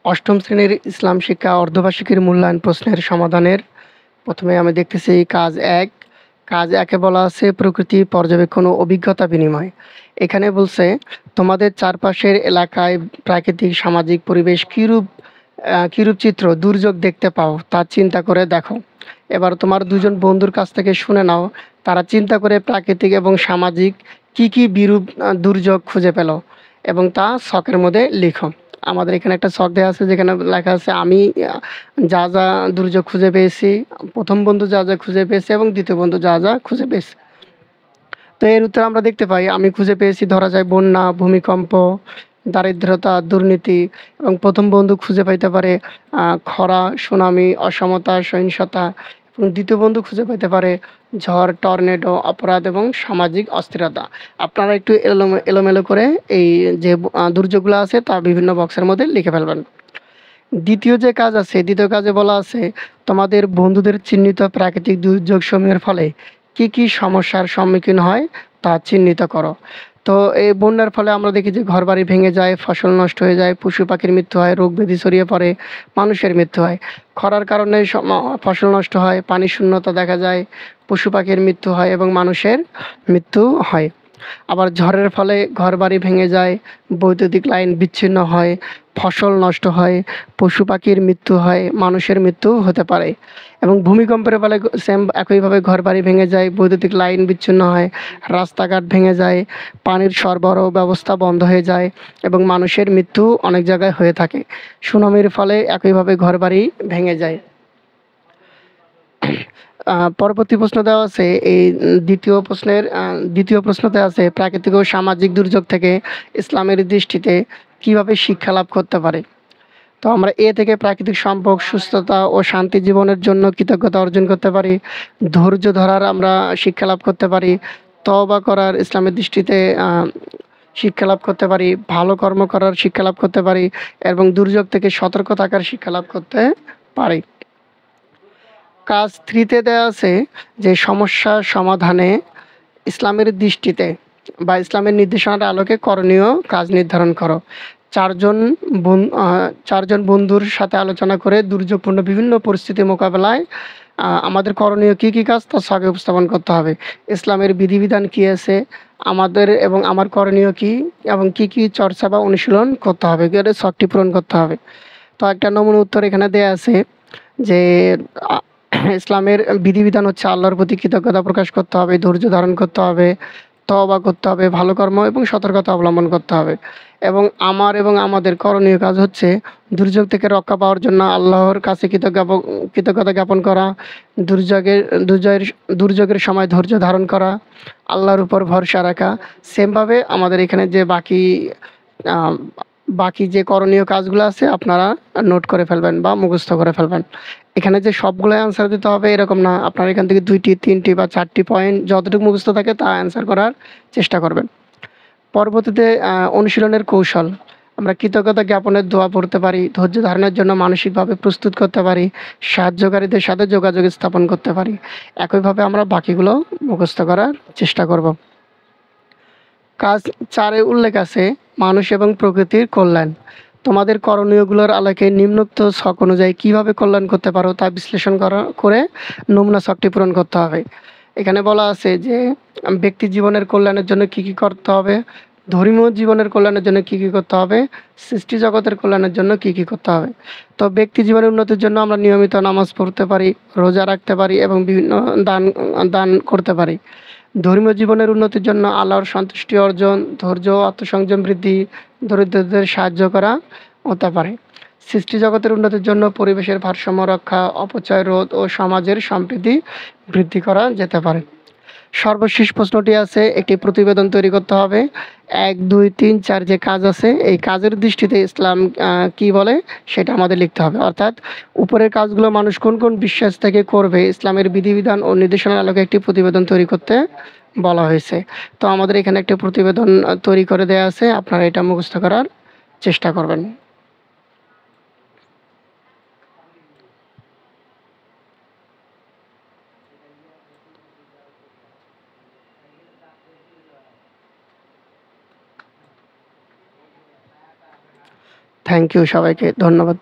অষ্টম শ্রেণীর ইসলাম শিক্ষা অর্ধবার্ষিকীর মূল্যায়ন প্রশ্নের সমাধানের প্রথমে আমি দেখতেছি কাজ ১। কাজ ১ এ বলা আছে প্রকৃতি পর্যবেক্ষণ ও অভিজ্ঞতা বিনিময়। এখানে বলছে তোমাদের চারপাশের এলাকায় প্রাকৃতিক সামাজিক পরিবেশ কিরূপ চিত্র দুর্যোগ দেখতে পাও তা চিন্তা করে দেখো। এবার তোমার ২ জন বন্ধুর কাছ থেকে শুনে নাও তারা চিন্তা করে প্রাকৃতিক এবং সামাজিক কি বিরূপ দুর্যোগ খুঁজে পেল এবং তা ছকের মধ্যে লিখো। আমাদের এখানে একটা ছক দেয়া আছে যেখানে লেখা আছে আমি যা দুর্যোগ খুঁজে পেয়েছি, ১ম বন্ধু যা খুঁজে পেয়েছে এবং ২য় বন্ধু যা খুঁজে পেয়েছে। তো এর উত্তরে আমরা দেখতে পাই আমি খুঁজে পেয়েছি ধরা যায় বন্যা, ভূমিকম্প, দারিদ্রতা, দুর্নীতি এবং ১ম বন্ধু খুঁজে পাইতে পারে খরা, সুনামি, অসমতা, সহিংসতা এবং ২য় বন্ধু খুঁজে পাইতে পারে ঝড়, টর্নেডো, অপরাধ এবং সামাজিক অস্থিরতা। আপনারা একটু এলোমেলো করে এই যে দুর্যোগগুলো আছে তা বিভিন্ন বক্সের মধ্যে লিখে ফেলবেন। ২য় কাজে বলা আছে তোমাদের বন্ধুদের চিহ্নিত প্রাকৃতিক দুর্যোগসমূহের ফলে কি সমস্যার সম্মুখীন হয় তা চিহ্নিত করো। তো এই বন্যার ফলে আমরা দেখি যে ঘরবাড়ি ভেঙে যায়, ফসল নষ্ট হয়ে যায়, পশু পাখির মৃত্যু হয়, রোগ ব্যাধি ছড়িয়ে পড়ে, মানুষের মৃত্যু হয়। খরার কারণে ফসল নষ্ট হয়, পানির শূন্যতা দেখা যায়, পশু পাখির মৃত্যু হয় এবং মানুষের মৃত্যু হয়। আবার ঝড়ের ফলে ঘরবাড়ি ভেঙে যায়, বৈদ্যুতিক লাইন বিচ্ছিন্ন হয়, ফসল নষ্ট হয়, পশু পাখির মৃত্যু হয়, মানুষের মৃত্যু হতে পারে এবং ভূমিকম্পের ফলে একইভাবে ঘরবাড়ি ভেঙে যায়, বৈদ্যুতিক লাইন বিচ্ছিন্ন হয়, রাস্তাঘাট ভেঙে যায়, পানির সরবরাহ ব্যবস্থা বন্ধ হয়ে যায় এবং মানুষের মৃত্যু অনেক জায়গায় হয়ে থাকে। সুনামির ফলে একইভাবে ঘরবাড়ি ভেঙে যায়। পরবর্তী প্রশ্ন দেওয়া আছে এই ২য় প্রশ্নতে আছে প্রাকৃতিক ও সামাজিক দুর্যোগ থেকে ইসলামের দৃষ্টিতে কিভাবে শিক্ষা লাভ করতে পারে। তো আমরা এ থেকে প্রাকৃতিক সম্পদ, সুস্থতা ও শান্তি জীবনের জন্য কৃতজ্ঞতা অর্জন করতে পারি। ধৈর্য ধরার আমরা শিক্ষা লাভ করতে পারি। তওবা করার ইসলামের দৃষ্টিতে শিক্ষা লাভ করতে পারি। ভালো কর্ম করার শিক্ষা লাভ করতে পারি এবং দুর্যোগ থেকে সতর্ক থাকার শিক্ষা লাভ করতে পারি। কাজ ৩ তে দেয়া আছে যে সমস্যা সমাধানে ইসলামের দৃষ্টিতে বা ইসলামের নির্দেশনার আলোকে করণীয় কাজ নির্ধারণ করো। ৪ জন ৪ জন বন্ধুর সাথে আলোচনা করে দুর্যোগপূর্ণ বিভিন্ন পরিস্থিতি মোকাবেলায় আমাদের করণীয় কি কাজ তা ছকে উপস্থাপন করতে হবে। ইসলামের বিধিবিধান কি আছে, আমাদের এবং আমার করণীয় কি এবং কি চর্চা বা অনুশীলন করতে হবে, এগুলো ছকটি পূরণ করতে হবে। তো একটা নমুনা উত্তর এখানে দেয়া আছে যে আ ইসলামের বিধিবিধান হচ্ছে আল্লাহর প্রতি কৃতজ্ঞতা প্রকাশ করতে হবে, ধৈর্য ধারণ করতে হবে, তওবা করতে হবে, ভালো কর্ম এবং সতর্কতা অবলম্বন করতে হবে এবং আমার এবং আমাদের করণীয় কাজ হচ্ছে দুর্যোগ থেকে রক্ষা পাওয়ার জন্য আল্লাহর কাছে কৃতজ্ঞতা জ্ঞাপন করা, দুর্যোগের দুর্জয়ের দুর্যোগের সময় ধৈর্য ধারণ করা, আল্লাহর উপর ভরসা রাখা। সেমভাবে আমাদের এখানে যে আ বাকি যে করণীয় কাজগুলো আছে আপনারা নোট করে ফেলবেন বা মুখস্থ করে ফেলবেন। এখানে যে সবগুলাই অ্যান্সার দিতে হবে এরকম না। আপনারা এখান থেকে ২ টি, ৩ টি বা ৪ টি পয়েন্ট যতটুকু মুখস্থ থাকে তা অ্যান্সার করার চেষ্টা করবেন। পরবর্তীতে অনুশীলনের কৌশল। আমরা কৃতজ্ঞতা জ্ঞাপনের দোয়া পড়তে পারি, ধৈর্য ধারণের জন্য মানসিকভাবে প্রস্তুত করতে পারি, সাহায্যকারীদের সাথে যোগাযোগ স্থাপন করতে পারি। একইভাবে আমরা বাকিগুলো মুখস্থ করার চেষ্টা করব। কাজ ৪ এ উল্লেখ আছে মানুষ এবং প্রকৃতির কল্যাণ। তোমাদের করণীয়গুলোর আলোকে নিম্নোক্ত ছক অনুযায়ী কিভাবে কল্যাণ করতে পারো তা বিশ্লেষণ করে নমুনা ছকটি পূরণ করতে হবে। এখানে বলা আছে যে ব্যক্তি জীবনের কল্যাণের জন্য কি করতে হবে, ধর্মীয় জীবনের কল্যাণের জন্য কি করতে হবে, সৃষ্টি জগতের কল্যাণের জন্য কি করতে হবে। তো ব্যক্তি জীবনের উন্নতির জন্য আমরা নিয়মিত নামাজ পড়তে পারি, রোজা রাখতে পারি এবং বিভিন্ন দান করতে পারি। ধর্মীয় জীবনের উন্নতির জন্য আল্লাহর সন্তুষ্টি অর্জন, ধৈর্য, আত্মসংযম বৃদ্ধি, দরিদ্রদের সাহায্য করা হতে পারে। সৃষ্টি জগতের উন্নতির জন্য পরিবেশের ভারসাম্য রক্ষা, অপচয় রোধ ও সমাজের সম্প্রীতি বৃদ্ধি করা যেতে পারে। সর্বশেষ প্রশ্নটি আছে একটি প্রতিবেদন তৈরি করতে হবে। ১, ২, ৩, ৪ যে কাজ আছে এই কাজের দৃষ্টিতে ইসলাম কি বলে সেটা আমাদের লিখতে হবে। অর্থাৎ উপরের কাজগুলো মানুষ কোন বিশ্বাস থেকে করবে ইসলামের বিধিবিধান ও নির্দেশনার আলোকে একটি প্রতিবেদন তৈরি করতে বলা হয়েছে। তো আমাদের এখানে একটা প্রতিবেদন তৈরি করে দেয়া আছে। আপনারা এটা মুখস্থ করার চেষ্টা করবেন। থ্যাংক ইউ সবাইকে। ধন্যবাদ।